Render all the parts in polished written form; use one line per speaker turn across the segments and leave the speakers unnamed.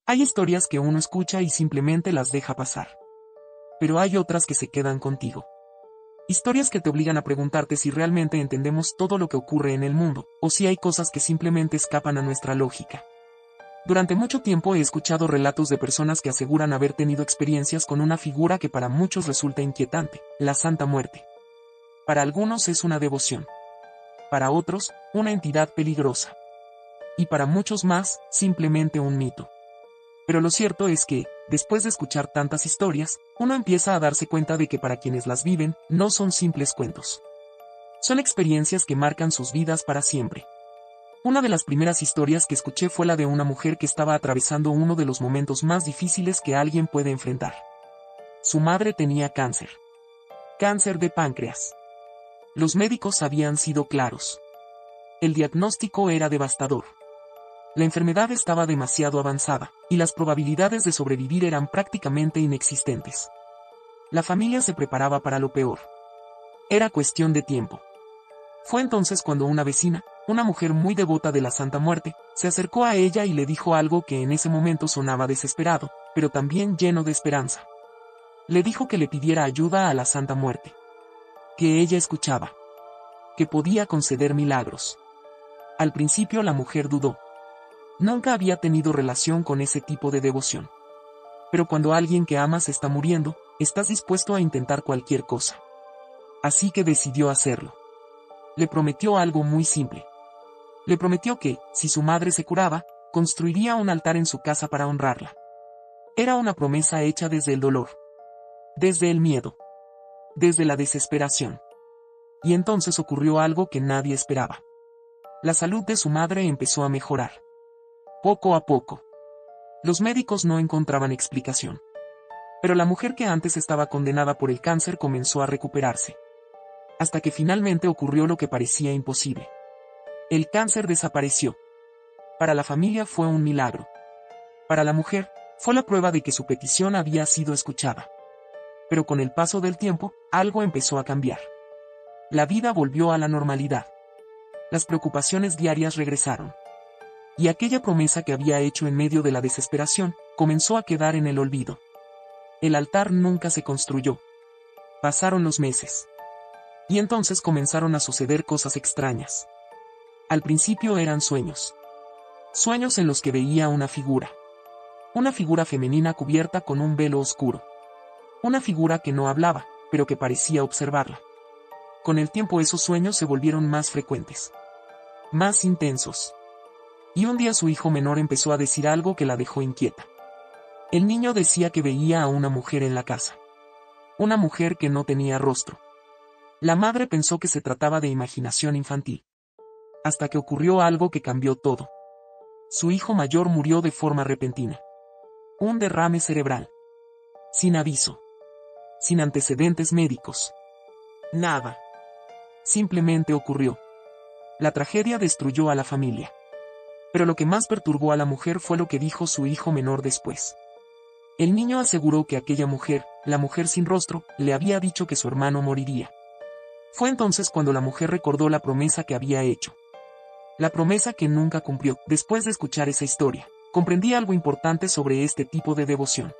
Hay historias que uno escucha y simplemente las deja pasar. Pero hay otras que se quedan contigo. Historias que te obligan a preguntarte si realmente entendemos todo lo que ocurre en el mundo, o si hay cosas que simplemente escapan a nuestra lógica. Durante mucho tiempo he escuchado relatos de personas que aseguran haber tenido experiencias con una figura que para muchos resulta inquietante, la Santa Muerte. Para algunos es una devoción. Para otros, una entidad peligrosa. Y para muchos más, simplemente un mito. Pero lo cierto es que, después de escuchar tantas historias, uno empieza a darse cuenta de que para quienes las viven, no son simples cuentos. Son experiencias que marcan sus vidas para siempre. Una de las primeras historias que escuché fue la de una mujer que estaba atravesando uno de los momentos más difíciles que alguien puede enfrentar. Su madre tenía cáncer. Cáncer de páncreas. Los médicos habían sido claros. El diagnóstico era devastador. La enfermedad estaba demasiado avanzada, y las probabilidades de sobrevivir eran prácticamente inexistentes. La familia se preparaba para lo peor. Era cuestión de tiempo. Fue entonces cuando una vecina, una mujer muy devota de la Santa Muerte, se acercó a ella y le dijo algo que en ese momento sonaba desesperado, pero también lleno de esperanza. Le dijo que le pidiera ayuda a la Santa Muerte. Que ella escuchaba. Que podía conceder milagros. Al principio la mujer dudó. Nunca había tenido relación con ese tipo de devoción. Pero cuando alguien que amas está muriendo, estás dispuesto a intentar cualquier cosa. Así que decidió hacerlo. Le prometió algo muy simple. Le prometió que, si su madre se curaba, construiría un altar en su casa para honrarla. Era una promesa hecha desde el dolor. Desde el miedo. Desde la desesperación. Y entonces ocurrió algo que nadie esperaba. La salud de su madre empezó a mejorar. Poco a poco. Los médicos no encontraban explicación. Pero la mujer que antes estaba condenada por el cáncer comenzó a recuperarse. Hasta que finalmente ocurrió lo que parecía imposible. El cáncer desapareció. Para la familia fue un milagro. Para la mujer, fue la prueba de que su petición había sido escuchada. Pero con el paso del tiempo, algo empezó a cambiar. La vida volvió a la normalidad. Las preocupaciones diarias regresaron. Y aquella promesa que había hecho en medio de la desesperación, comenzó a quedar en el olvido. El altar nunca se construyó. Pasaron los meses. Y entonces comenzaron a suceder cosas extrañas. Al principio eran sueños. Sueños en los que veía una figura. Una figura femenina cubierta con un velo oscuro. Una figura que no hablaba, pero que parecía observarla. Con el tiempo esos sueños se volvieron más frecuentes. Más intensos. Y un día su hijo menor empezó a decir algo que la dejó inquieta. El niño decía que veía a una mujer en la casa. Una mujer que no tenía rostro. La madre pensó que se trataba de imaginación infantil. Hasta que ocurrió algo que cambió todo. Su hijo mayor murió de forma repentina. Un derrame cerebral. Sin aviso. Sin antecedentes médicos. Nada. Simplemente ocurrió. La tragedia destruyó a la familia. Pero lo que más perturbó a la mujer fue lo que dijo su hijo menor después. El niño aseguró que aquella mujer, la mujer sin rostro, le había dicho que su hermano moriría. Fue entonces cuando la mujer recordó la promesa que había hecho. La promesa que nunca cumplió. Después de escuchar esa historia, comprendí algo importante sobre este tipo de devoción.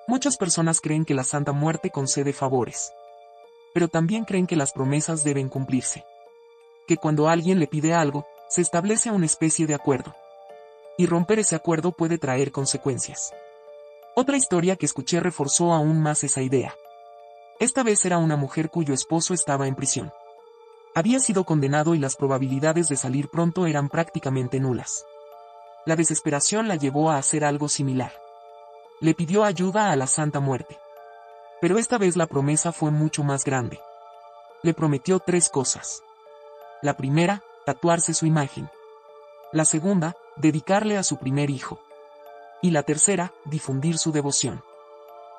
Muchas personas creen que la Santa Muerte concede favores. Pero también creen que las promesas deben cumplirse. Que cuando alguien le pide algo, se establece una especie de acuerdo. Y romper ese acuerdo puede traer consecuencias. Otra historia que escuché reforzó aún más esa idea. Esta vez era una mujer cuyo esposo estaba en prisión. Había sido condenado y las probabilidades de salir pronto eran prácticamente nulas. La desesperación la llevó a hacer algo similar. Le pidió ayuda a la Santa Muerte. Pero esta vez la promesa fue mucho más grande. Le prometió 3 cosas. La primera, tatuarse su imagen. La segunda, dedicarle a su primer hijo. Y la tercera, difundir su devoción.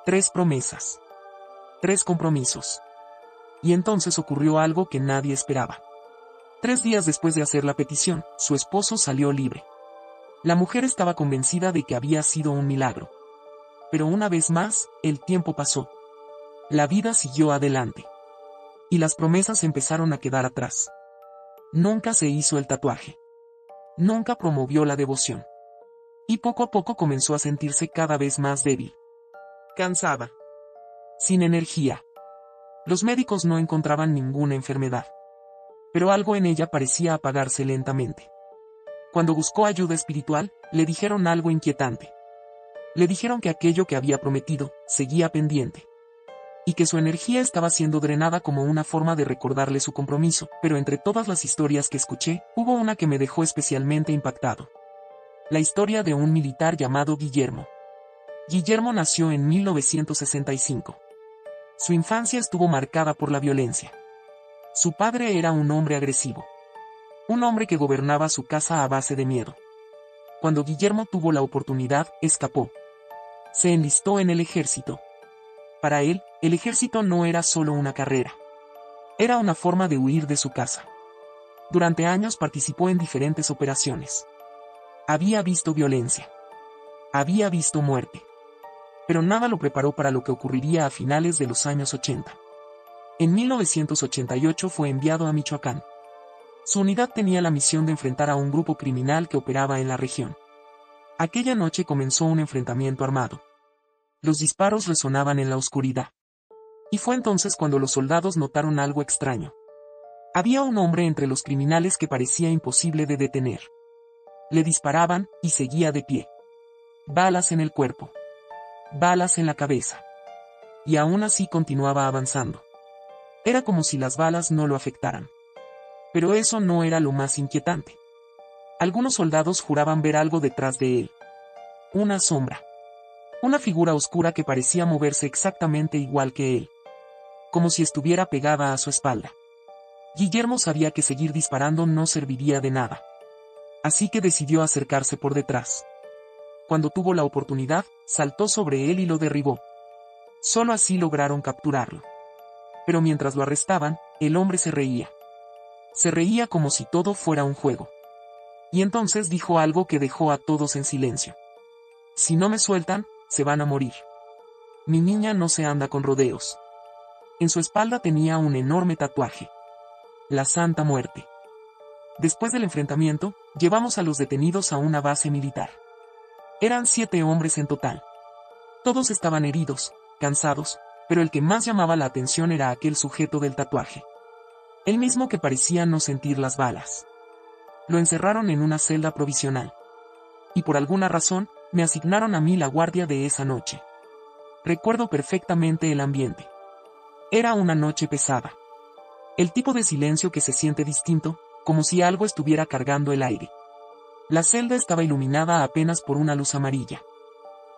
3 promesas. 3 compromisos. Y entonces ocurrió algo que nadie esperaba. 3 días después de hacer la petición, su esposo salió libre. La mujer estaba convencida de que había sido un milagro. Pero una vez más, el tiempo pasó. La vida siguió adelante. Y las promesas empezaron a quedar atrás. Nunca se hizo el tatuaje. Nunca promovió la devoción. Y poco a poco comenzó a sentirse cada vez más débil. Cansada. Sin energía. Los médicos no encontraban ninguna enfermedad. Pero algo en ella parecía apagarse lentamente. Cuando buscó ayuda espiritual, le dijeron algo inquietante. Le dijeron que aquello que había prometido, seguía pendiente. Y que su energía estaba siendo drenada como una forma de recordarle su compromiso, pero entre todas las historias que escuché, hubo una que me dejó especialmente impactado. La historia de un militar llamado Guillermo. Guillermo nació en 1965. Su infancia estuvo marcada por la violencia. Su padre era un hombre agresivo. Un hombre que gobernaba su casa a base de miedo. Cuando Guillermo tuvo la oportunidad, escapó. Se enlistó en el ejército. Para él, el ejército no era solo una carrera. Era una forma de huir de su casa. Durante años participó en diferentes operaciones. Había visto violencia. Había visto muerte. Pero nada lo preparó para lo que ocurriría a finales de los años 80. En 1988 fue enviado a Michoacán. Su unidad tenía la misión de enfrentar a un grupo criminal que operaba en la región. Aquella noche comenzó un enfrentamiento armado. Los disparos resonaban en la oscuridad. Y fue entonces cuando los soldados notaron algo extraño. Había un hombre entre los criminales que parecía imposible de detener. Le disparaban, y seguía de pie. Balas en el cuerpo. Balas en la cabeza. Y aún así continuaba avanzando. Era como si las balas no lo afectaran. Pero eso no era lo más inquietante. Algunos soldados juraban ver algo detrás de él. Una sombra. Una figura oscura que parecía moverse exactamente igual que él. Como si estuviera pegada a su espalda. Guillermo sabía que seguir disparando no serviría de nada. Así que decidió acercarse por detrás. Cuando tuvo la oportunidad, saltó sobre él y lo derribó. Solo así lograron capturarlo. Pero mientras lo arrestaban, el hombre se reía. Se reía como si todo fuera un juego. Y entonces dijo algo que dejó a todos en silencio. Si no me sueltan, se van a morir. Mi niña no se anda con rodeos. En su espalda tenía un enorme tatuaje. La Santa Muerte. Después del enfrentamiento, llevamos a los detenidos a una base militar. Eran 7 hombres en total. Todos estaban heridos, cansados, pero el que más llamaba la atención era aquel sujeto del tatuaje. El mismo que parecía no sentir las balas. Lo encerraron en una celda provisional. Y por alguna razón, me asignaron a mí la guardia de esa noche. Recuerdo perfectamente el ambiente. Era una noche pesada. El tipo de silencio que se siente distinto, como si algo estuviera cargando el aire. La celda estaba iluminada apenas por una luz amarilla.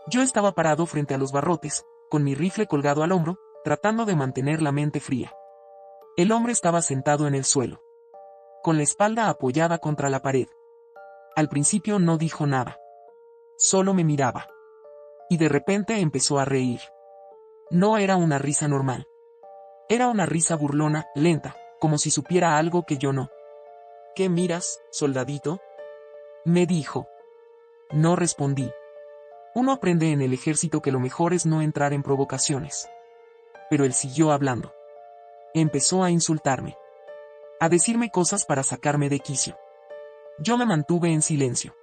Yo estaba parado frente a los barrotes, con mi rifle colgado al hombro, tratando de mantener la mente fría. El hombre estaba sentado en el suelo, con la espalda apoyada contra la pared. Al principio no dijo nada. Solo me miraba. Y de repente empezó a reír. No era una risa normal. Era una risa burlona, lenta, como si supiera algo que yo no. ¿Qué miras, soldadito?, me dijo. No respondí. Uno aprende en el ejército que lo mejor es no entrar en provocaciones. Pero él siguió hablando. Empezó a insultarme. A decirme cosas para sacarme de quicio. Yo me mantuve en silencio.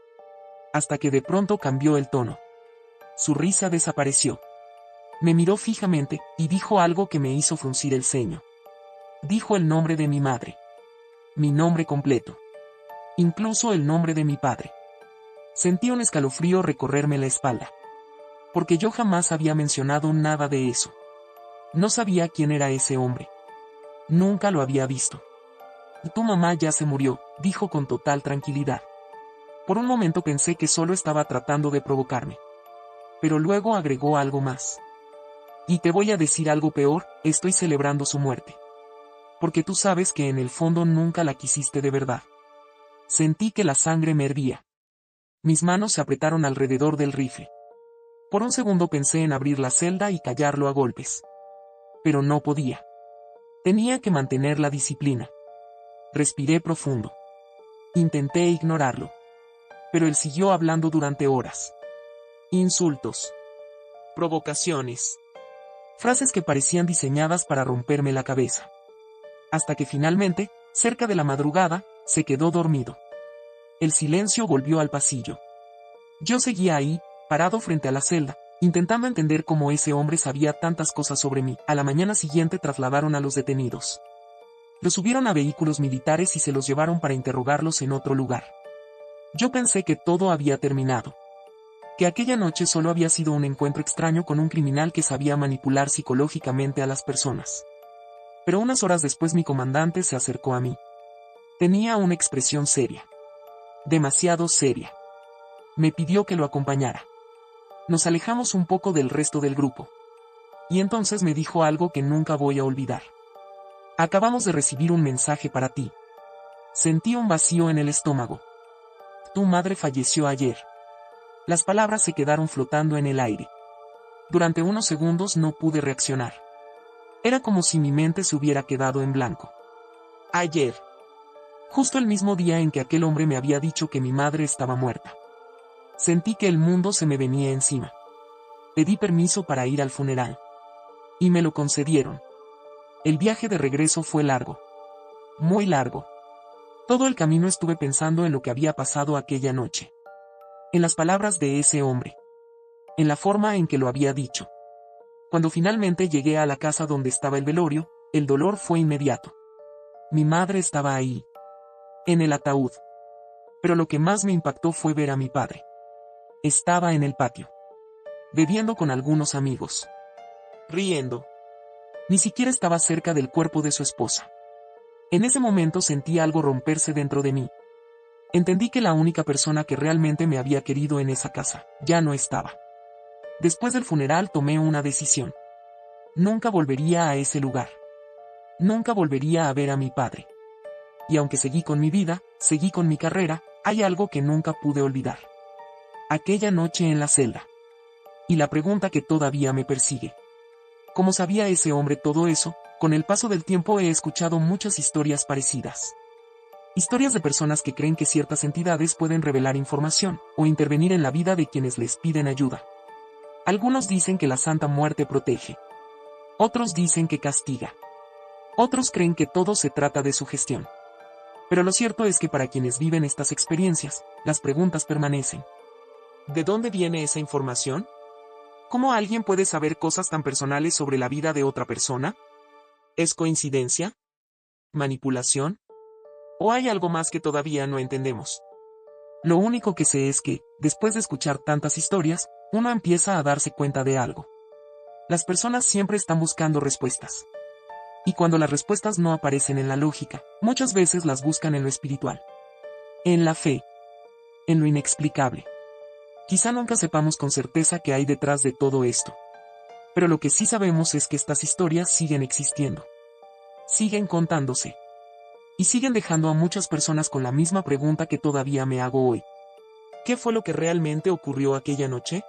Hasta que de pronto cambió el tono. Su risa desapareció. Me miró fijamente, y dijo algo que me hizo fruncir el ceño. Dijo el nombre de mi madre. Mi nombre completo. Incluso el nombre de mi padre. Sentí un escalofrío recorrerme la espalda. Porque yo jamás había mencionado nada de eso. No sabía quién era ese hombre. Nunca lo había visto. Tu mamá ya se murió, dijo con total tranquilidad. Por un momento pensé que solo estaba tratando de provocarme. Pero luego agregó algo más. Y te voy a decir algo peor, estoy celebrando su muerte. Porque tú sabes que en el fondo nunca la quisiste de verdad. Sentí que la sangre me hervía. Mis manos se apretaron alrededor del rifle. Por un segundo pensé en abrir la celda y callarlo a golpes. Pero no podía. Tenía que mantener la disciplina. Respiré profundo. Intenté ignorarlo. Pero él siguió hablando durante horas. Insultos. Provocaciones. Frases que parecían diseñadas para romperme la cabeza. Hasta que finalmente, cerca de la madrugada, se quedó dormido. El silencio volvió al pasillo. Yo seguía ahí, parado frente a la celda, intentando entender cómo ese hombre sabía tantas cosas sobre mí. A la mañana siguiente trasladaron a los detenidos. Los subieron a vehículos militares y se los llevaron para interrogarlos en otro lugar. Yo pensé que todo había terminado. Que aquella noche solo había sido un encuentro extraño con un criminal que sabía manipular psicológicamente a las personas. Pero unas horas después mi comandante se acercó a mí. Tenía una expresión seria. Demasiado seria. Me pidió que lo acompañara. Nos alejamos un poco del resto del grupo. Y entonces me dijo algo que nunca voy a olvidar. Acabamos de recibir un mensaje para ti. Sentí un vacío en el estómago. Tu madre falleció ayer. Las palabras se quedaron flotando en el aire. Durante unos segundos no pude reaccionar. Era como si mi mente se hubiera quedado en blanco. Ayer. Justo el mismo día en que aquel hombre me había dicho que mi madre estaba muerta. Sentí que el mundo se me venía encima. Pedí permiso para ir al funeral. Y me lo concedieron. El viaje de regreso fue largo. Muy largo. Todo el camino estuve pensando en lo que había pasado aquella noche. En las palabras de ese hombre. En la forma en que lo había dicho. Cuando finalmente llegué a la casa donde estaba el velorio, el dolor fue inmediato. Mi madre estaba ahí. En el ataúd. Pero lo que más me impactó fue ver a mi padre. Estaba en el patio. Bebiendo con algunos amigos. Riendo. Ni siquiera estaba cerca del cuerpo de su esposa. En ese momento sentí algo romperse dentro de mí. Entendí que la única persona que realmente me había querido en esa casa, ya no estaba. Después del funeral tomé una decisión. Nunca volvería a ese lugar. Nunca volvería a ver a mi padre. Y aunque seguí con mi vida, seguí con mi carrera, hay algo que nunca pude olvidar. Aquella noche en la celda. Y la pregunta que todavía me persigue. ¿Cómo sabía ese hombre todo eso? Con el paso del tiempo he escuchado muchas historias parecidas. Historias de personas que creen que ciertas entidades pueden revelar información, o intervenir en la vida de quienes les piden ayuda. Algunos dicen que la Santa Muerte protege. Otros dicen que castiga. Otros creen que todo se trata de sugestión. Pero lo cierto es que para quienes viven estas experiencias, las preguntas permanecen. ¿De dónde viene esa información? ¿Cómo alguien puede saber cosas tan personales sobre la vida de otra persona? ¿Es coincidencia? ¿Manipulación? ¿O hay algo más que todavía no entendemos? Lo único que sé es que, después de escuchar tantas historias, uno empieza a darse cuenta de algo. Las personas siempre están buscando respuestas. Y cuando las respuestas no aparecen en la lógica, muchas veces las buscan en lo espiritual. En la fe. En lo inexplicable. Quizá nunca sepamos con certeza qué hay detrás de todo esto. Pero lo que sí sabemos es que estas historias siguen existiendo. Siguen contándose. Y siguen dejando a muchas personas con la misma pregunta que todavía me hago hoy. ¿Qué fue lo que realmente ocurrió aquella noche?